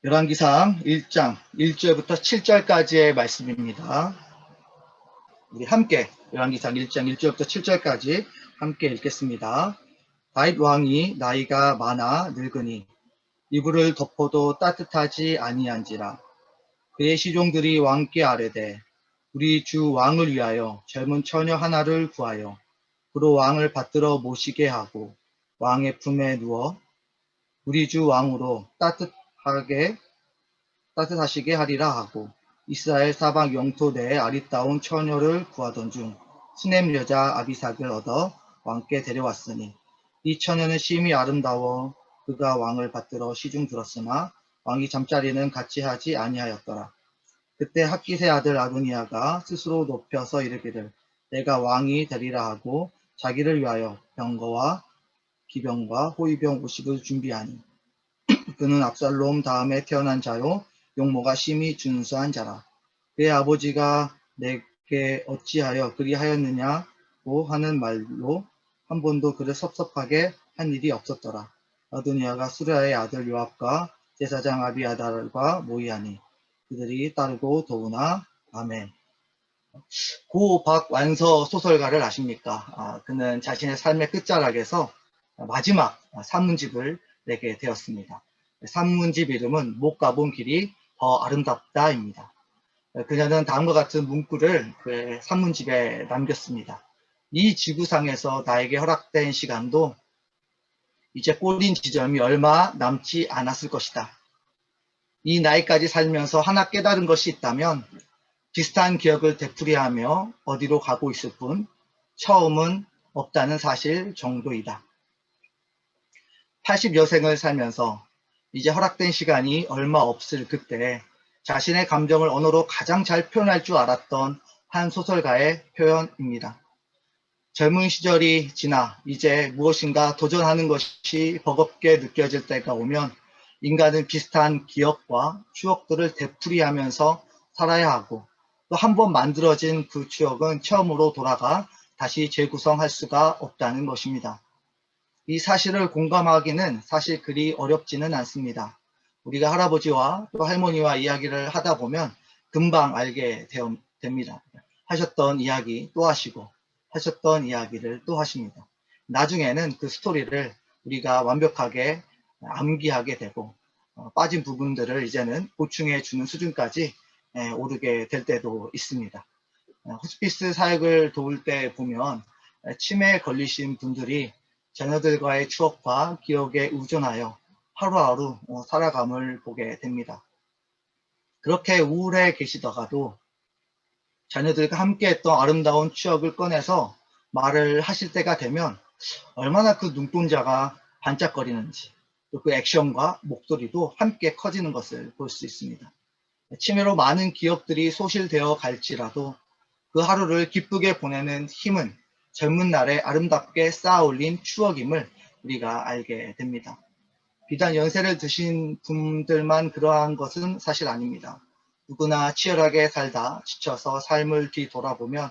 열왕기상 1장 1절부터 7절까지의 말씀입니다. 우리 함께 열왕기상 1장 1절부터 7절까지 함께 읽겠습니다. 다윗 왕이 나이가 많아 늙으니 이불을 덮어도 따뜻하지 아니한지라. 그의 시종들이 왕께 아뢰되 우리 주 왕을 위하여 젊은 처녀 하나를 구하여 그로 왕을 받들어 모시게 하고 왕의 품에 누워 우리 주 왕으로 따뜻하시게 하리라 하고 이스라엘 사방 영토 내에 아리따운 처녀를 구하던 중 수넴 여자 아비삭을 얻어 왕께 데려왔으니 이 처녀는 심히 아름다워 그가 왕을 받들어 시중 들었으나 왕이 잠자리는 같이 하지 아니하였더라. 그때 학깃의 아들 아도니아가 스스로 높여서 이르기를 내가 왕이 되리라 하고 자기를 위하여 병거와 기병과 호위병 50을 준비하니 그는 압살롬 다음에 태어난 자요 용모가 심히 준수한 자라. 그의 아버지가 내게 어찌하여 그리하였느냐고 하는 말로 한 번도 그를 섭섭하게 한 일이 없었더라. 아도니아가 수르야의 아들 요압과 제사장 아비아달과 모이하니 그들이 따르고 도우나. 아멘. 고 박완서 소설가를 아십니까? 그는 자신의 삶의 끝자락에서 마지막 산문집을 내게 되었습니다. 산문집 이름은 못 가본 길이 더 아름답다입니다. 그녀는 다음과 같은 문구를 그의 산문집에 남겼습니다. 이 지구상에서 나에게 허락된 시간도 이제 꼬린 지점이 얼마 남지 않았을 것이다. 이 나이까지 살면서 하나 깨달은 것이 있다면 비슷한 기억을 되풀이하며 어디로 가고 있을 뿐 처음은 없다는 사실 정도이다. 80여생을 살면서 이제 허락된 시간이 얼마 없을 그때 자신의 감정을 언어로 가장 잘 표현할 줄 알았던 한 소설가의 표현입니다. 젊은 시절이 지나 이제 무엇인가 도전하는 것이 버겁게 느껴질 때가 오면 인간은 비슷한 기억과 추억들을 되풀이하면서 살아야 하고 또 한 번 만들어진 그 추억은 처음으로 돌아가 다시 재구성할 수가 없다는 것입니다. 이 사실을 공감하기는 사실 그리 어렵지는 않습니다. 우리가 할아버지와 또 할머니와 이야기를 하다 보면 금방 알게 됩니다. 하셨던 이야기 또 하시고 하셨던 이야기를 또 하십니다. 나중에는 그 스토리를 우리가 완벽하게 암기하게 되고 빠진 부분들을 이제는 보충해 주는 수준까지 오르게 될 때도 있습니다. 호스피스 사역을 도울 때 보면 치매에 걸리신 분들이 자녀들과의 추억과 기억에 의존하여 하루하루 살아감을 보게 됩니다. 그렇게 우울해 계시다가도 자녀들과 함께했던 아름다운 추억을 꺼내서 말을 하실 때가 되면 얼마나 그 눈동자가 반짝거리는지 또 그 액션과 목소리도 함께 커지는 것을 볼 수 있습니다. 치매로 많은 기억들이 소실되어 갈지라도 그 하루를 기쁘게 보내는 힘은 젊은 날에 아름답게 쌓아올린 추억임을 우리가 알게 됩니다. 비단 연세를 드신 분들만 그러한 것은 사실 아닙니다. 누구나 치열하게 살다 지쳐서 삶을 뒤돌아보면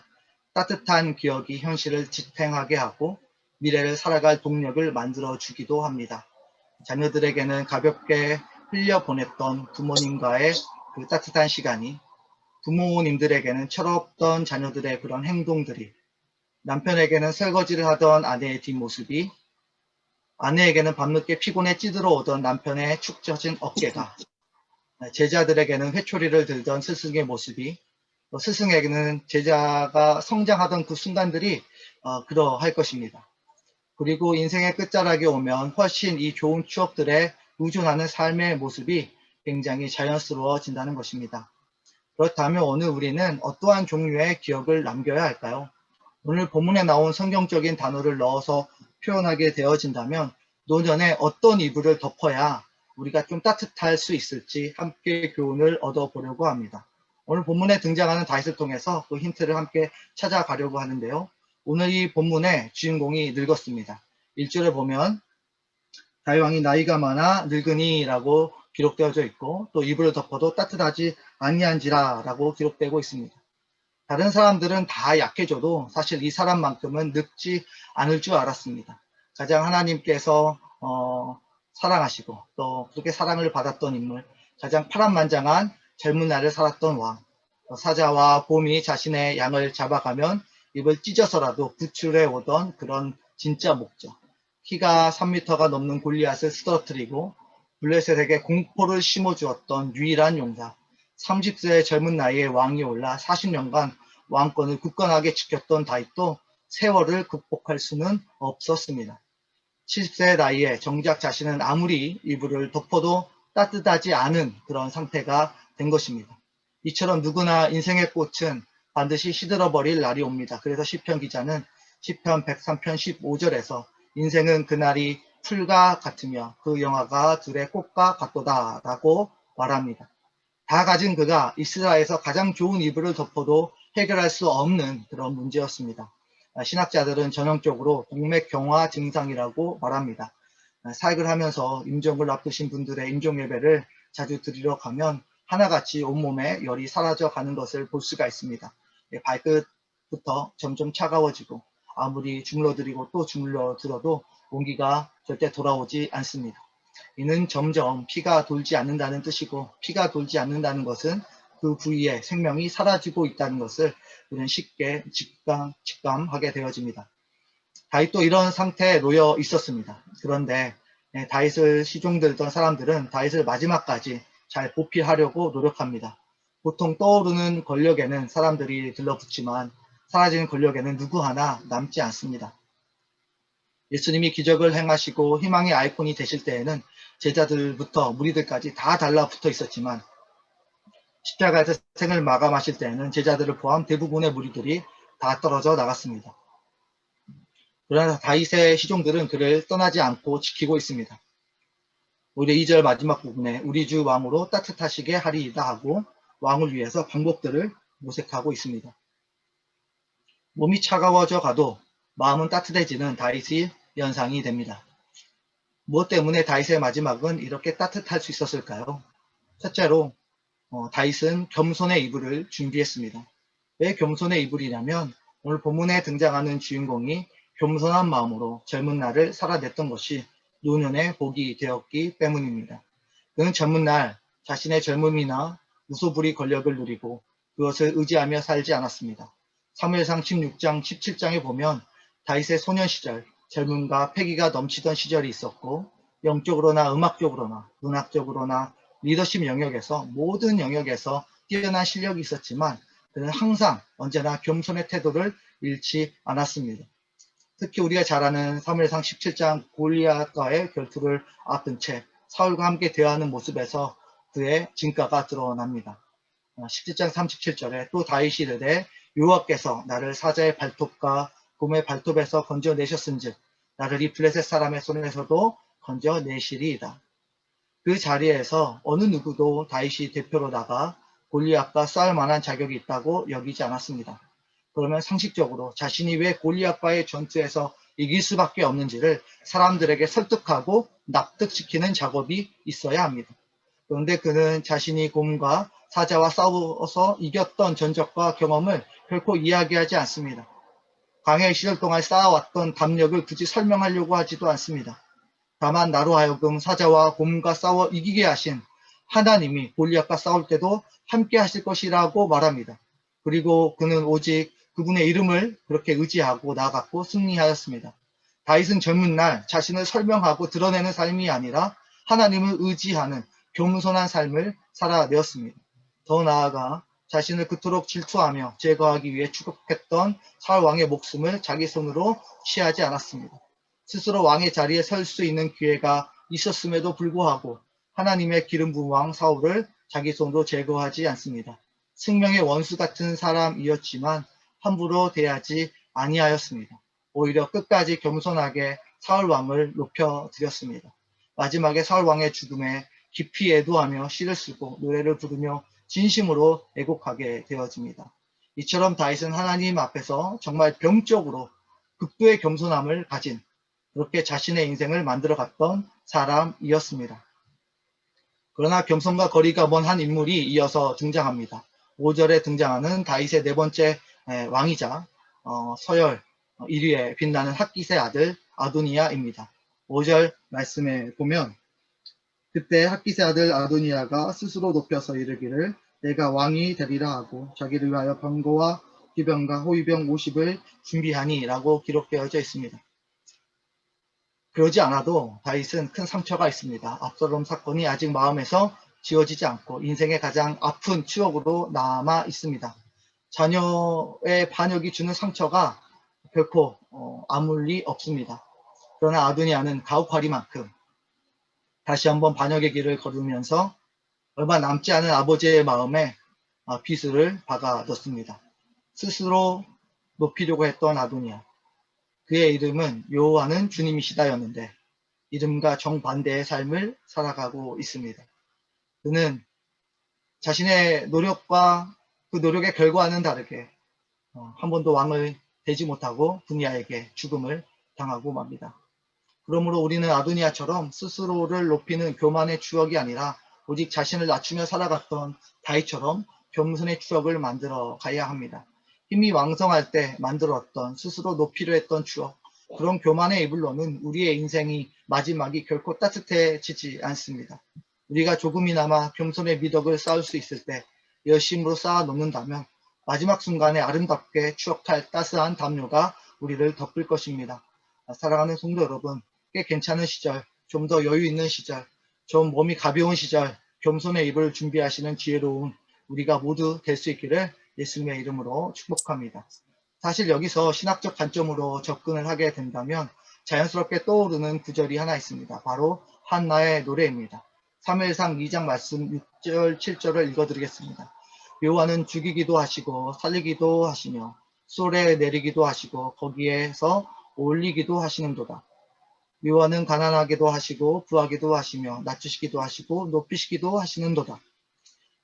따뜻한 기억이 현실을 지탱하게 하고 미래를 살아갈 동력을 만들어 주기도 합니다. 자녀들에게는 가볍게 흘려보냈던 부모님과의 그 따뜻한 시간이 부모님들에게는 철없던 자녀들의 그런 행동들이 남편에게는 설거지를 하던 아내의 뒷모습이 아내에게는 밤늦게 피곤해 찌들어 오던 남편의 축 처진 어깨가 제자들에게는 회초리를 들던 스승의 모습이 또 스승에게는 제자가 성장하던 그 순간들이 그러할 것입니다. 그리고 인생의 끝자락에 오면 훨씬 이 좋은 추억들에 의존하는 삶의 모습이 굉장히 자연스러워진다는 것입니다. 그렇다면 오늘 우리는 어떠한 종류의 기억을 남겨야 할까요? 오늘 본문에 나온 성경적인 단어를 넣어서 표현하게 되어진다면 노년에 어떤 이불을 덮어야 우리가 좀 따뜻할 수 있을지 함께 교훈을 얻어보려고 합니다. 오늘 본문에 등장하는 다윗을 통해서 그 힌트를 함께 찾아가려고 하는데요. 오늘 이 본문의 주인공이 늙었습니다. 1절에 보면 다윗 왕이 나이가 많아 늙으니 라고 기록되어져 있고 또 이불을 덮어도 따뜻하지 아니한지라 라고 기록되고 있습니다. 다른 사람들은 다 약해져도 사실 이 사람만큼은 늙지 않을 줄 알았습니다. 가장 하나님께서 사랑하시고 또 그렇게 사랑을 받았던 인물, 가장 파란만장한 젊은 날을 살았던 왕. 사자와 곰이 자신의 양을 잡아가면 입을 찢어서라도 구출해 오던 그런 진짜 목적. 키가 3m가 넘는 골리앗을 쓰러뜨리고 블레셋에게 공포를 심어주었던 유일한 용사. 30세의 젊은 나이에 왕이 올라 40년간 왕권을 굳건하게 지켰던 다윗도 세월을 극복할 수는 없었습니다. 70세의 나이에 정작 자신은 아무리 이불을 덮어도 따뜻하지 않은 그런 상태가 된 것입니다. 이처럼 누구나 인생의 꽃은 반드시 시들어버릴 날이 옵니다. 그래서 시편 기자는 시편 103편 15절에서 인생은 그날이 풀과 같으며 그 영화가 들의 꽃과 같도다 라고 말합니다. 다 가진 그가 이스라엘에서 가장 좋은 이불을 덮어도 해결할 수 없는 그런 문제였습니다. 신학자들은 전형적으로 동맥경화 증상이라고 말합니다. 사역을 하면서 임종을 앞두신 분들의 임종 예배를 자주 드리러 가면 하나같이 온몸에 열이 사라져 가는 것을 볼 수가 있습니다. 발끝부터 점점 차가워지고 아무리 주물러드리고 또 주물러들어도 온기가 절대 돌아오지 않습니다. 이는 점점 피가 돌지 않는다는 뜻이고, 피가 돌지 않는다는 것은 그 부위에 생명이 사라지고 있다는 것을 우리는 쉽게 직감하게 되어집니다. 다윗도 이런 상태에 놓여 있었습니다. 그런데 다윗을 시종들던 사람들은 다윗을 마지막까지 잘 보필하려고 노력합니다. 보통 떠오르는 권력에는 사람들이 들러붙지만 사라지는 권력에는 누구 하나 남지 않습니다. 예수님이 기적을 행하시고 희망의 아이콘이 되실 때에는 제자들부터 무리들까지 다 달라붙어 있었지만 십자가에서 생을 마감하실 때에는 제자들을 포함 대부분의 무리들이 다 떨어져 나갔습니다. 그러나 다윗의 시종들은 그를 떠나지 않고 지키고 있습니다. 오히려 2절 마지막 부분에 우리 주 왕으로 따뜻하시게 하리이다 하고 왕을 위해서 방법들을 모색하고 있습니다. 몸이 차가워져 가도 마음은 따뜻해지는 다윗이 연상이 됩니다. 무엇 때문에 다윗의 마지막은 이렇게 따뜻할 수 있었을까요? 첫째로 다윗은 겸손의 이불을 준비했습니다. 왜 겸손의 이불이냐면 오늘 본문에 등장하는 주인공이 겸손한 마음으로 젊은 날을 살아냈던 것이 노년의 복이 되었기 때문입니다. 그는 젊은 날 자신의 젊음이나 무소불위 권력을 누리고 그것을 의지하며 살지 않았습니다. 사무엘상 16장, 17장에 보면 다윗의 소년 시절, 젊음과 패기가 넘치던 시절이 있었고 영적으로나 음악적으로나 문학적으로나 리더십 영역에서 모든 영역에서 뛰어난 실력이 있었지만 그는 항상 언제나 겸손의 태도를 잃지 않았습니다. 특히 우리가 잘 아는 사무엘상 17장 골리앗과의 결투를 앞둔 채 사울과 함께 대화하는 모습에서 그의 진가가 드러납니다. 17장 37절에 또 다윗이 이르되 여호와께서 나를 사자의 발톱과 곰의 발톱에서 건져내셨은즉 나를 이 블레셋 사람의 손에서도 건져내시리이다. 그 자리에서 어느 누구도 다윗이 대표로 나가 골리앗과 싸울 만한 자격이 있다고 여기지 않았습니다. 그러면 상식적으로 자신이 왜 골리앗과의 전투에서 이길 수밖에 없는지를 사람들에게 설득하고 납득시키는 작업이 있어야 합니다. 그런데 그는 자신이 곰과 사자와 싸워서 이겼던 전적과 경험을 결코 이야기하지 않습니다. 광야의 시절 동안 쌓아왔던 담력을 굳이 설명하려고 하지도 않습니다. 다만 나로 하여금 사자와 곰과 싸워 이기게 하신 하나님이 골리앗과 싸울 때도 함께 하실 것이라고 말합니다. 그리고 그는 오직 그분의 이름을 그렇게 의지하고 나아갔고 승리하였습니다. 다윗은 젊은 날 자신을 설명하고 드러내는 삶이 아니라 하나님을 의지하는 겸손한 삶을 살아내었습니다. 더 나아가 자신을 그토록 질투하며 제거하기 위해 추격했던 사울 왕의 목숨을 자기 손으로 취하지 않았습니다. 스스로 왕의 자리에 설 수 있는 기회가 있었음에도 불구하고 하나님의 기름 부은 왕 사울을 자기 손으로 제거하지 않습니다. 생명의 원수 같은 사람이었지만 함부로 대하지 아니하였습니다. 오히려 끝까지 겸손하게 사울 왕을 높여드렸습니다. 마지막에 사울 왕의 죽음에 깊이 애도하며 시를 쓰고 노래를 부르며 진심으로 애곡하게 되어집니다. 이처럼 다윗은 하나님 앞에서 정말 병적으로 극도의 겸손함을 가진 그렇게 자신의 인생을 만들어갔던 사람이었습니다. 그러나 겸손과 거리가 먼 한 인물이 이어서 등장합니다. 5절에 등장하는 다윗의 네 번째 왕이자 서열 1위에 빛나는 핫깃의 아들 아도니아입니다. 5절 말씀에 보면 그때 학기세 아들 아도니아가 스스로 높여서 이르기를 내가 왕이 되리라 하고 자기를 위하여 병거와 기병과 호위병 50을 준비하니 라고 기록되어져 있습니다. 그러지 않아도 다윗은 큰 상처가 있습니다. 압살롬 사건이 아직 마음에서 지워지지 않고 인생의 가장 아픈 추억으로 남아 있습니다. 자녀의 반역이 주는 상처가 결코 아물 리 없습니다. 그러나 아도니아는 가혹하리만큼 다시 한번 반역의 길을 걸으면서 얼마 남지 않은 아버지의 마음에 빗을 박아 넣습니다. 스스로 높이려고 했던 아도니아. 그의 이름은 여호와는 주님이시다였는데 이름과 정반대의 삶을 살아가고 있습니다. 그는 자신의 노력과 그 노력의 결과와는 다르게 한 번도 왕을 되지 못하고 분야에게 죽음을 당하고 맙니다. 그러므로 우리는 아도니아처럼 스스로를 높이는 교만의 추억이 아니라 오직 자신을 낮추며 살아갔던 다윗처럼 겸손의 추억을 만들어 가야 합니다. 힘이 왕성할 때 만들었던 스스로 높이려 했던 추억, 그런 교만의 이불로는 우리의 인생이 마지막이 결코 따뜻해지지 않습니다. 우리가 조금이나마 겸손의 미덕을 쌓을 수 있을 때 열심으로 쌓아 놓는다면 마지막 순간에 아름답게 추억할 따스한 담요가 우리를 덮을 것입니다. 사랑하는 성도 여러분, 꽤 괜찮은 시절, 좀 더 여유 있는 시절, 좀 몸이 가벼운 시절, 겸손의 입을 준비하시는 지혜로운 우리가 모두 될 수 있기를 예수님의 이름으로 축복합니다. 사실 여기서 신학적 관점으로 접근을 하게 된다면 자연스럽게 떠오르는 구절이 하나 있습니다. 바로 한나의 노래입니다. 사무엘상 2장 말씀 6절, 7절을 읽어드리겠습니다. 여호와는 죽이기도 하시고 살리기도 하시며 쏠에 내리기도 하시고 거기에서 올리기도 하시는도다. 여호와는 가난하게도 하시고 부하게도 하시며 낮추시기도 하시고 높이시기도 하시는도다.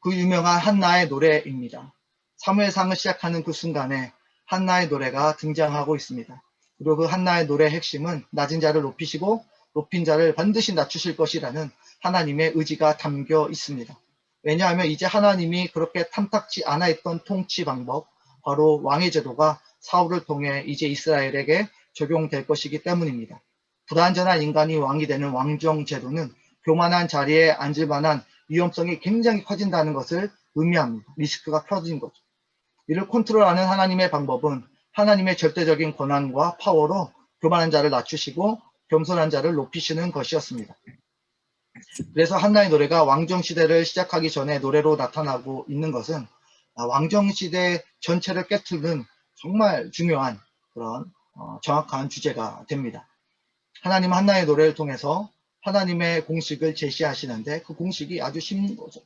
그 유명한 한나의 노래입니다. 사무엘상을 시작하는 그 순간에 한나의 노래가 등장하고 있습니다. 그리고 그 한나의 노래의 핵심은 낮은 자를 높이시고 높인 자를 반드시 낮추실 것이라는 하나님의 의지가 담겨 있습니다. 왜냐하면 이제 하나님이 그렇게 탐탁지 않아 했던 통치 방법, 바로 왕의 제도가 사울을 통해 이제 이스라엘에게 적용될 것이기 때문입니다. 불완전한 인간이 왕이 되는 왕정 제도는 교만한 자리에 앉을 만한 위험성이 굉장히 커진다는 것을 의미합니다. 리스크가 커진 거죠. 이를 컨트롤하는 하나님의 방법은 하나님의 절대적인 권한과 파워로 교만한 자를 낮추시고 겸손한 자를 높이시는 것이었습니다. 그래서 한나의 노래가 왕정시대를 시작하기 전에 노래로 나타나고 있는 것은 왕정시대 전체를 깨트리는 정말 중요한 그런 정확한 주제가 됩니다. 하나님은 한나의 노래를 통해서 하나님의 공식을 제시하시는데 그 공식이 아주 쉽는 거죠.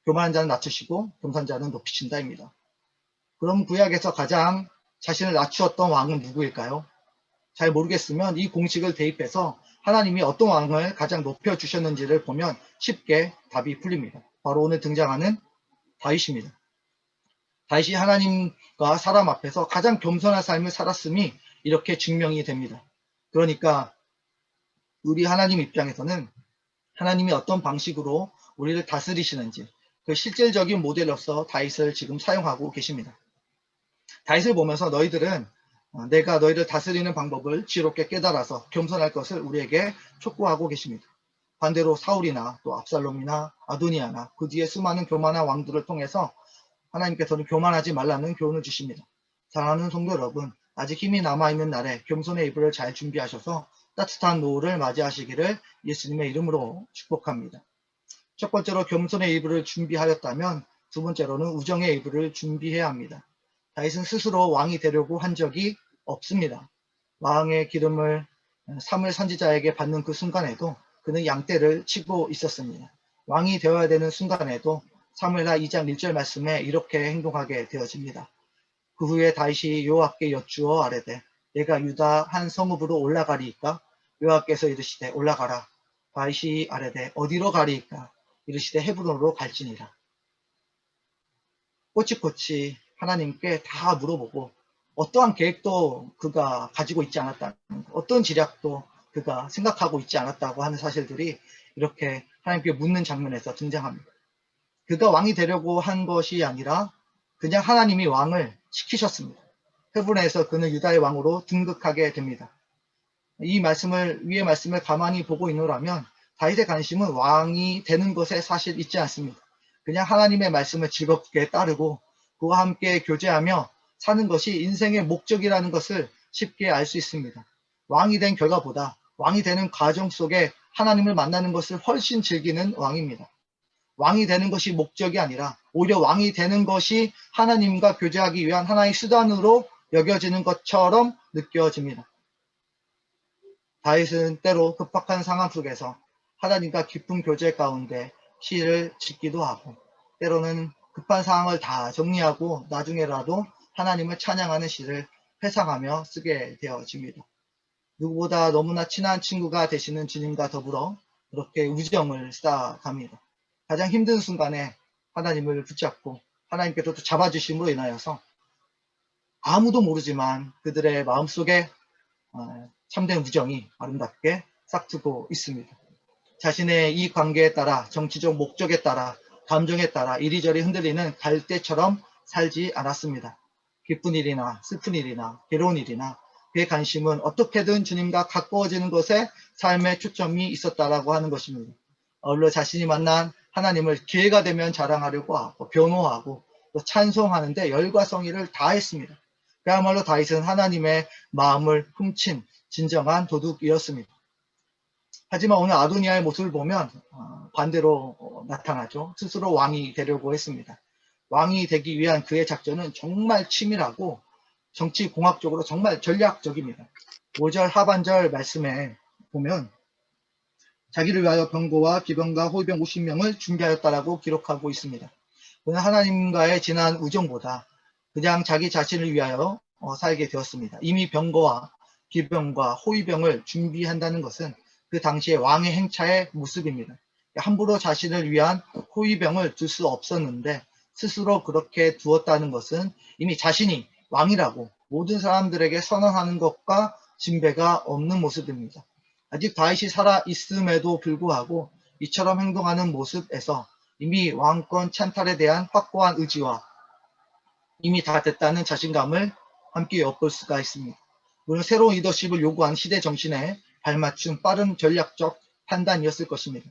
교만한 자는 낮추시고 겸손한 자는 높이신다입니다. 그럼 구약에서 가장 자신을 낮추었던 왕은 누구일까요? 잘 모르겠으면 이 공식을 대입해서 하나님이 어떤 왕을 가장 높여주셨는지를 보면 쉽게 답이 풀립니다. 바로 오늘 등장하는 다윗입니다. 다윗이 하나님과 사람 앞에서 가장 겸손한 삶을 살았음이 이렇게 증명이 됩니다. 그러니까 우리 하나님 입장에서는 하나님이 어떤 방식으로 우리를 다스리시는지 그 실질적인 모델로서 다윗을 지금 사용하고 계십니다. 다윗을 보면서 너희들은 내가 너희를 다스리는 방법을 지혜롭게 깨달아서 겸손할 것을 우리에게 촉구하고 계십니다. 반대로 사울이나 또 압살롬이나 아도니아나 그 뒤에 수많은 교만한 왕들을 통해서 하나님께서는 교만하지 말라는 교훈을 주십니다. 사랑하는 성도 여러분, 아직 힘이 남아있는 날에 겸손의 이불을 잘 준비하셔서 따뜻한 노을을 맞이하시기를 예수님의 이름으로 축복합니다. 첫 번째로 겸손의 이불을 준비하였다면 두 번째로는 우정의 이불을 준비해야 합니다. 다윗은 스스로 왕이 되려고 한 적이 없습니다. 왕의 기름을 사무엘 선지자에게 받는 그 순간에도 그는 양떼를 치고 있었습니다. 왕이 되어야 되는 순간에도 사무엘하 2장 1절 말씀에 이렇게 행동하게 되어집니다. 그 후에 다윗이 여호와께 여쭈어 아뢰되 내가 유다 한 성읍으로 올라가리이까? 여호와께서 이르시되 올라가라. 다윗이 아뢰되 어디로 가리이까? 이르시되 헤브론으로 갈지니라. 꼬치꼬치 하나님께 다 물어보고 어떠한 계획도 그가 가지고 있지 않았다는 것, 어떤 지략도 그가 생각하고 있지 않았다고 하는 사실들이 이렇게 하나님께 묻는 장면에서 등장합니다. 그가 왕이 되려고 한 것이 아니라 그냥 하나님이 왕을 시키셨습니다. 헤브론에서 그는 유다의 왕으로 등극하게 됩니다. 이 말씀을 위의 말씀을 가만히 보고 있노라면 다윗의 관심은 왕이 되는 것에 사실 있지 않습니다. 그냥 하나님의 말씀을 즐겁게 따르고 그와 함께 교제하며 사는 것이 인생의 목적이라는 것을 쉽게 알 수 있습니다. 왕이 된 결과보다 왕이 되는 과정 속에 하나님을 만나는 것을 훨씬 즐기는 왕입니다. 왕이 되는 것이 목적이 아니라 오히려 왕이 되는 것이 하나님과 교제하기 위한 하나의 수단으로 여겨지는 것처럼 느껴집니다. 다윗은 때로 급박한 상황 속에서 하나님과 깊은 교제 가운데 시를 짓기도 하고, 때로는 급한 상황을 다 정리하고 나중에라도 하나님을 찬양하는 시를 회상하며 쓰게 되어집니다. 누구보다 너무나 친한 친구가 되시는 주님과 더불어 그렇게 우정을 쌓아갑니다. 가장 힘든 순간에 하나님을 붙잡고 하나님께서 또 잡아주심으로 인하여서 아무도 모르지만 그들의 마음속에 참된 우정이 아름답게 싹트고 있습니다. 자신의 이 관계에 따라, 정치적 목적에 따라, 감정에 따라 이리저리 흔들리는 갈대처럼 살지 않았습니다. 기쁜 일이나 슬픈 일이나 괴로운 일이나 그의 관심은 어떻게든 주님과 가까워지는 것에 삶의 초점이 있었다라고 하는 것입니다. 어울려 자신이 만난 하나님을 기회가 되면 자랑하려고 하고 변호하고 또 찬송하는데 열과 성의를 다했습니다. 그야말로 다윗은 하나님의 마음을 훔친 진정한 도둑이었습니다. 하지만 오늘 아도니아의 모습을 보면 반대로 나타나죠. 스스로 왕이 되려고 했습니다. 왕이 되기 위한 그의 작전은 정말 치밀하고 정치공학적으로 정말 전략적입니다. 5절 하반절 말씀에 보면 자기를 위하여 병거와 기병과 호위병 50명을 준비하였다라고 기록하고 있습니다. 그는 하나님과의 진한 우정보다 그냥 자기 자신을 위하여 살게 되었습니다. 이미 병거와 기병과 호위병을 준비한다는 것은 그 당시의 왕의 행차의 모습입니다. 함부로 자신을 위한 호위병을 둘 수 없었는데 스스로 그렇게 두었다는 것은 이미 자신이 왕이라고 모든 사람들에게 선언하는 것과 진배가 없는 모습입니다. 아직 다윗이 살아있음에도 불구하고 이처럼 행동하는 모습에서 이미 왕권 찬탈에 대한 확고한 의지와 이미 다 됐다는 자신감을 함께 엿볼 수가 있습니다. 물론 새로운 리더십을 요구한 시대 정신에 발맞춘 빠른 전략적 판단이었을 것입니다.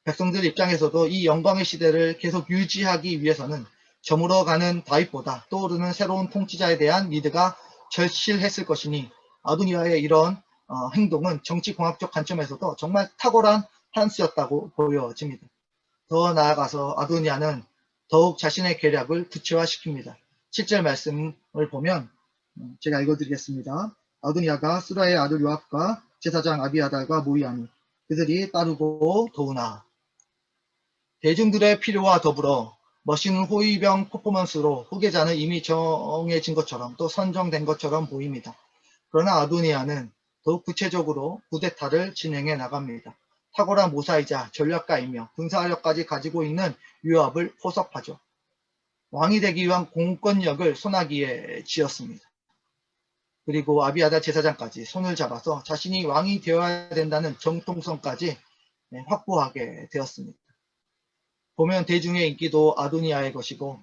백성들 입장에서도 이 영광의 시대를 계속 유지하기 위해서는 저물어가는 다윗보다 떠오르는 새로운 통치자에 대한 리드가 절실했을 것이니 아도니아의 이런 행동은 정치공학적 관점에서도 정말 탁월한 한 수였다고 보여집니다. 더 나아가서 아도니아는 더욱 자신의 계략을 구체화시킵니다. 7절 말씀을 보면 제가 읽어드리겠습니다. 아도니아가 수라의 아들 요압과 제사장 아비아달과 모이하니 그들이 따르고 도우나. 대중들의 필요와 더불어 멋있는 호위병 퍼포먼스로 후계자는 이미 정해진 것처럼 또 선정된 것처럼 보입니다. 그러나 아도니아는 더욱 구체적으로 쿠데타를 진행해 나갑니다. 탁월한 모사이자 전략가이며 군사력까지 가지고 있는 요압을 포섭하죠. 왕이 되기 위한 공권력을 손아귀에 쥐었습니다. 그리고 아비아달 제사장까지 손을 잡아서 자신이 왕이 되어야 된다는 정통성까지 확보하게 되었습니다. 보면 대중의 인기도 아도니아의 것이고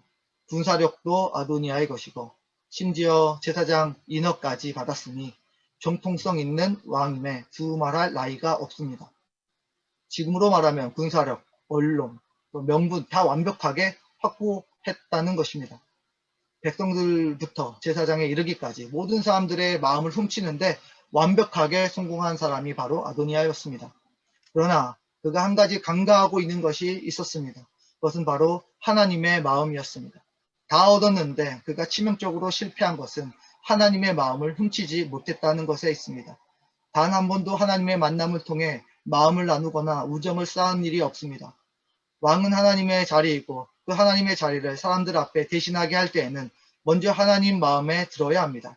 군사력도 아도니아의 것이고 심지어 제사장 인허까지 받았으니 정통성 있는 왕임에 두말할 나위가 없습니다. 지금으로 말하면 군사력, 언론, 또 명분 다 완벽하게 확보했다는 것입니다. 백성들부터 제사장에 이르기까지 모든 사람들의 마음을 훔치는데 완벽하게 성공한 사람이 바로 아도니아였습니다. 그러나 그가 한 가지 간과하고 있는 것이 있었습니다. 그것은 바로 하나님의 마음이었습니다. 다 얻었는데 그가 치명적으로 실패한 것은 하나님의 마음을 훔치지 못했다는 것에 있습니다. 단 한 번도 하나님의 만남을 통해 마음을 나누거나 우정을 쌓은 일이 없습니다. 왕은 하나님의 자리이고 그 하나님의 자리를 사람들 앞에 대신하게 할 때에는 먼저 하나님 마음에 들어야 합니다.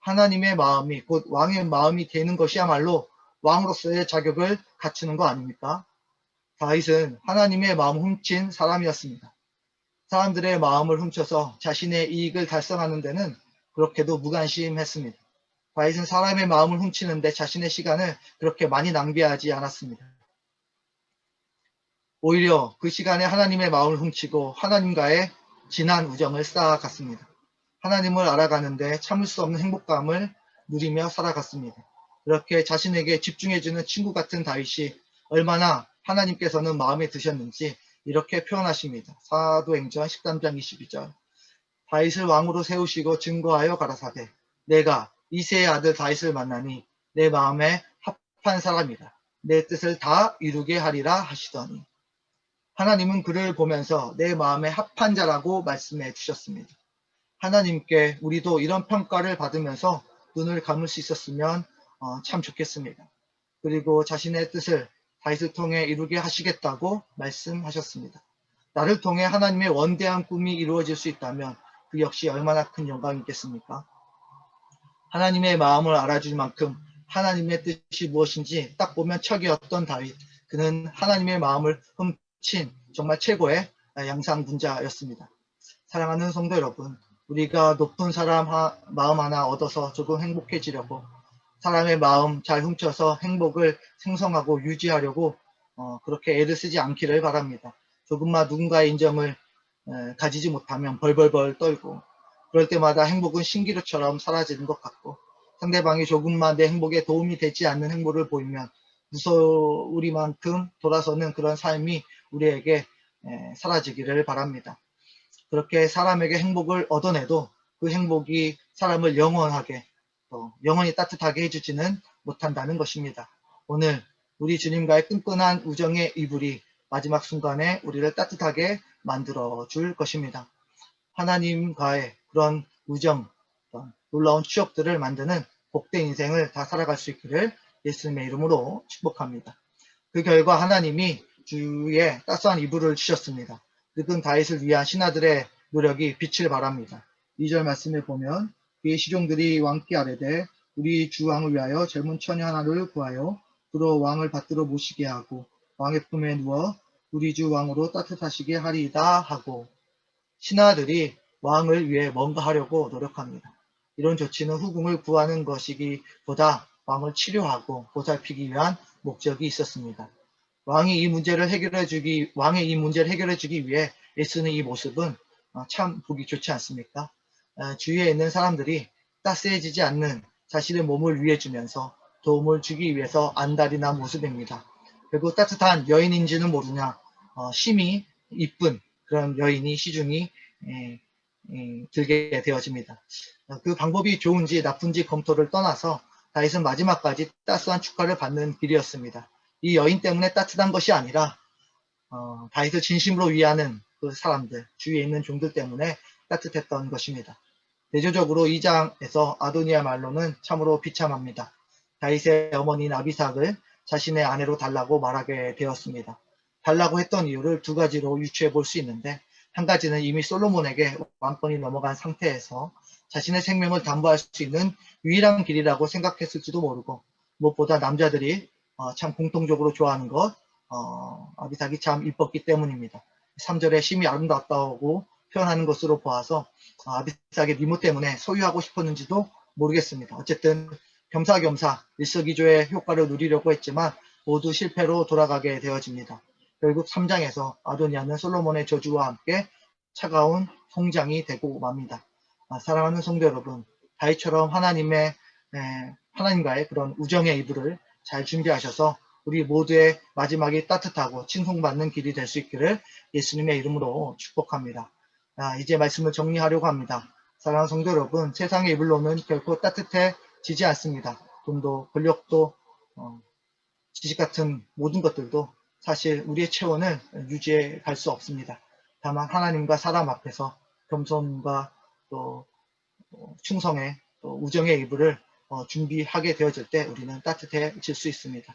하나님의 마음이 곧 왕의 마음이 되는 것이야말로 왕으로서의 자격을 갖추는 거 아닙니까? 다윗은 하나님의 마음을 훔친 사람이었습니다. 사람들의 마음을 훔쳐서 자신의 이익을 달성하는 데는 그렇게도 무관심했습니다. 다윗은 사람의 마음을 훔치는데 자신의 시간을 그렇게 많이 낭비하지 않았습니다. 오히려 그 시간에 하나님의 마음을 훔치고 하나님과의 진한 우정을 쌓아갔습니다. 하나님을 알아가는데 참을 수 없는 행복감을 누리며 살아갔습니다. 그렇게 자신에게 집중해주는 친구 같은 다윗이 얼마나 하나님께서는 마음에 드셨는지 이렇게 표현하십니다. 사도행전 13장 22절. 다윗을 왕으로 세우시고 증거하여 가라사대 내가 이새의 아들 다윗을 만나니 내 마음에 합한 사람이라 내 뜻을 다 이루게 하리라 하시더니 하나님은 그를 보면서 내 마음에 합한 자라고 말씀해 주셨습니다. 하나님께 우리도 이런 평가를 받으면서 눈을 감을 수 있었으면 참 좋겠습니다. 그리고 자신의 뜻을 다윗을 통해 이루게 하시겠다고 말씀하셨습니다. 나를 통해 하나님의 원대한 꿈이 이루어질 수 있다면 그 역시 얼마나 큰 영광이겠습니까? 하나님의 마음을 알아줄 만큼 하나님의 뜻이 무엇인지 딱 보면 척이었던 다윗. 그는 하나님의 마음을 훔친 정말 최고의 양상분자였습니다. 사랑하는 성도 여러분, 우리가 높은 사람 마음 하나 얻어서 조금 행복해지려고 사람의 마음 잘 훔쳐서 행복을 생성하고 유지하려고 그렇게 애를 쓰지 않기를 바랍니다. 조금만 누군가의 인정을 가지지 못하면 벌벌벌 떨고 그럴 때마다 행복은 신기루처럼 사라지는 것 같고 상대방이 조금만 내 행복에 도움이 되지 않는 행보를 보이면 무서우리만큼 돌아서는 그런 삶이 우리에게 사라지기를 바랍니다. 그렇게 사람에게 행복을 얻어내도 그 행복이 사람을 영원하게 또 영원히 따뜻하게 해주지는 못한다는 것입니다. 오늘 우리 주님과의 끈끈한 우정의 이불이 마지막 순간에 우리를 따뜻하게 만들어 줄 것입니다. 하나님과의 그런 우정, 놀라운 추억들을 만드는 복된 인생을 다 살아갈 수 있기를 예수님의 이름으로 축복합니다. 그 결과 하나님이 주위에 따스한 이불을 주셨습니다. 늙은 다윗을 위한 신하들의 노력이 빛을 발합니다. 2절 말씀에 보면 그의 시종들이 왕께 아뢰되 우리 주 왕을 위하여 젊은 처녀 하나를 구하여 그로 왕을 받들어 모시게 하고 왕의 품에 누워 우리 주 왕으로 따뜻하시게 하리이다 하고 신하들이 왕을 위해 뭔가 하려고 노력합니다. 이런 조치는 후궁을 구하는 것이기보다 왕을 치료하고 보살피기 위한 목적이 있었습니다. 왕의 이 문제를 해결해 주기 위해 애쓰는 이 모습은 참 보기 좋지 않습니까? 주위에 있는 사람들이 따스해지지 않는 자신의 몸을 위해 주면서 도움을 주기 위해서 안달이 난 모습입니다. 그리고 따뜻한 여인인지는 모르냐 심히 이쁜 그런 여인이 시중이 들게 되어집니다. 그 방법이 좋은지 나쁜지 검토를 떠나서 다윗은 마지막까지 따스한 축하를 받는 길이었습니다. 이 여인 때문에 따뜻한 것이 아니라 다윗을 진심으로 위하는 그 사람들, 주위에 있는 종들 때문에 따뜻했던 것입니다. 대조적으로 2장에서 아도니아말로는 참으로 비참합니다. 다윗의 어머니인 아비삭을 자신의 아내로 달라고 말하게 되었습니다. 달라고 했던 이유를 두 가지로 유추해 볼 수 있는데 한 가지는 이미 솔로몬에게 왕권이 넘어간 상태에서 자신의 생명을 담보할 수 있는 유일한 길이라고 생각했을지도 모르고 무엇보다 남자들이 참 공통적으로 좋아하는 것 아비삭이 참 이뻤기 때문입니다. 3절에 심히 아름답다고 표현하는 것으로 보아서 아비삭의 미모 때문에 소유하고 싶었는지도 모르겠습니다. 어쨌든 겸사겸사 일석이조의 효과를 누리려고 했지만 모두 실패로 돌아가게 되어집니다. 결국 3장에서 아도니아는 솔로몬의 저주와 함께 차가운 송장이 되고 맙니다. 사랑하는 성도 여러분, 다윗처럼 하나님과의 그런 우정의 이불을 잘 준비하셔서 우리 모두의 마지막이 따뜻하고 칭송받는 길이 될 수 있기를 예수님의 이름으로 축복합니다. 이제 말씀을 정리하려고 합니다. 사랑하는 성도 여러분, 세상의 이불로는 결코 따뜻해지지 않습니다. 돈도 권력도 지식 같은 모든 것들도 사실 우리의 체온을 유지해 갈 수 없습니다. 다만 하나님과 사람 앞에서 겸손과 또 충성의 또 우정의 이불을 준비하게 되어질 때 우리는 따뜻해질 수 있습니다.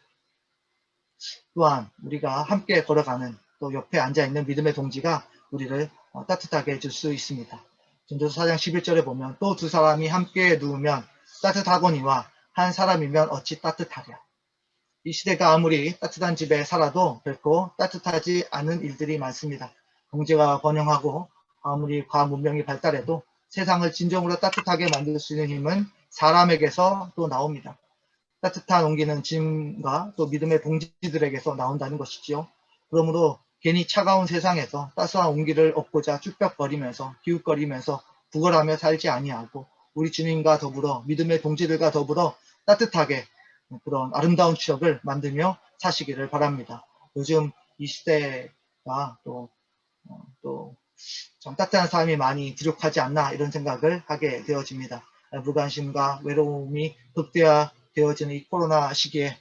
또한 우리가 함께 걸어가는 또 옆에 앉아있는 믿음의 동지가 우리를 따뜻하게 해줄 수 있습니다. 전도서 4장 11절에 보면 또 두 사람이 함께 누우면 따뜻하거니와 한 사람이면 어찌 따뜻하랴. 이 시대가 아무리 따뜻한 집에 살아도 결코 따뜻하지 않은 일들이 많습니다. 경제가 번영하고 아무리 과학 문명이 발달해도 세상을 진정으로 따뜻하게 만들 수 있는 힘은 사람에게서 또 나옵니다. 따뜻한 온기는 주님과 또 믿음의 동지들에게서 나온다는 것이지요. 그러므로 괜히 차가운 세상에서 따스한 온기를 얻고자 쭈뼛거리면서 기웃거리면서 구걸하며 살지 아니하고 우리 주님과 더불어 믿음의 동지들과 더불어 따뜻하게 그런 아름다운 추억을 만들며 사시기를 바랍니다. 요즘 이 시대가 또 좀 따뜻한 삶이 많이 부족하지 않나 이런 생각을 하게 되어집니다. 무관심과 외로움이 극대화되어지는 이 코로나 시기에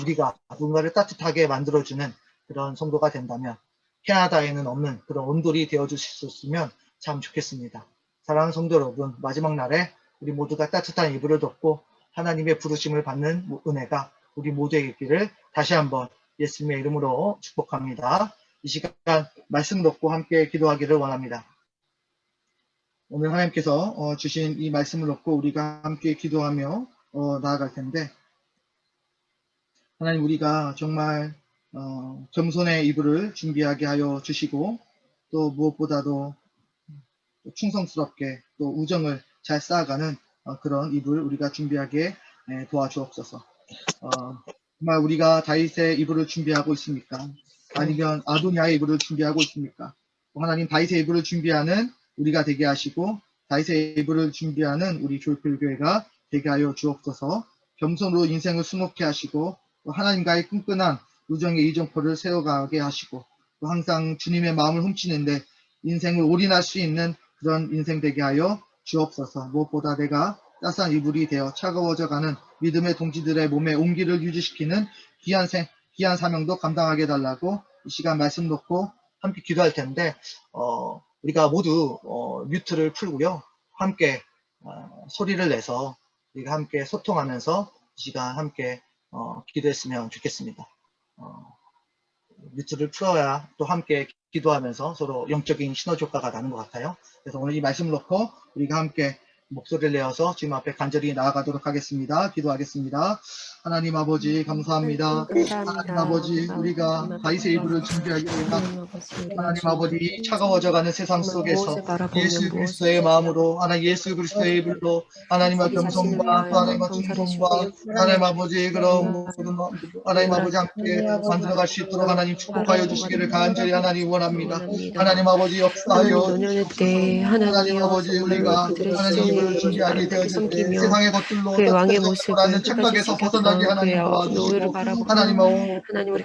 우리가 누군가를 따뜻하게 만들어주는 그런 성도가 된다면 캐나다에는 없는 그런 온돌이 되어주실 수 있으면 참 좋겠습니다. 사랑하는 성도 여러분, 마지막 날에 우리 모두가 따뜻한 이불을 덮고 하나님의 부르심을 받는 은혜가 우리 모두에게 있기를 다시 한번 예수님의 이름으로 축복합니다. 이 시간 말씀 놓고 함께 기도하기를 원합니다. 오늘 하나님께서 주신 이 말씀을 놓고 우리가 함께 기도하며 나아갈 텐데, 하나님, 우리가 정말 겸손의 이불을 준비하게 하여 주시고, 또 무엇보다도 충성스럽게 또 우정을 잘 쌓아가는 그런 이불 우리가 준비하게 도와주옵소서. 정말 우리가 다윗의 이불을 준비하고 있습니까? 아니면 아도니아의 이불을 준비하고 있습니까? 하나님, 다윗의 이불을 준비하는 우리가 되게 하시고 다윗의 이불을 준비하는 우리 조일교회가 되게 하여 주옵소서. 겸손으로 인생을 수놓게 하시고 또 하나님과의 끈끈한 우정의 이정표를 세워가게 하시고 또 항상 주님의 마음을 훔치는데 인생을 올인할 수 있는 그런 인생 되게 하여 주옵소서. 무엇보다 내가 따스한 이불이 되어 차가워져가는 믿음의 동지들의 몸에 온기를 유지시키는 귀한 사명도 감당하게 해달라고 이 시간 말씀 놓고 함께 기도할 텐데, 우리가 모두 뮤트를 풀고요, 함께 소리를 내서 우리가 함께 소통하면서 이 시간 함께 기도했으면 좋겠습니다. 뮤트를 풀어야 또 함께 기도하면서 서로 영적인 시너지 효과가 나는 것 같아요. 그래서 오늘 이 말씀을 놓고 우리가 함께 목소리를 내어서 주님 앞에 간절히 나아가도록 하겠습니다. 기도하겠습니다. 하나님 아버지 감사합니다. 하나님 아버지, 우리가 다윗의 이불을 준비하기 위해 하나님 아버지, 차가워져가는 세상 속에서 예수 그리스도의 마음으로, 하나님 예수 그리스도의 이불로 하나님의 겸손과 하나님의 충성과 하나님 아버지 그런 모든 하나님 아버지 함께 만들어갈 수 있도록 하나님 축복하여 주시기를 간절히 하나님 원합니다. 하나님 아버지 역사하여 주옵소서. 하나님 아버지, 우리가 하나님 이불을 준비하게 되어질 때 세상의 것들로 덮여져라는 착각에서 벗어나게 하나님 도와주시고 하나님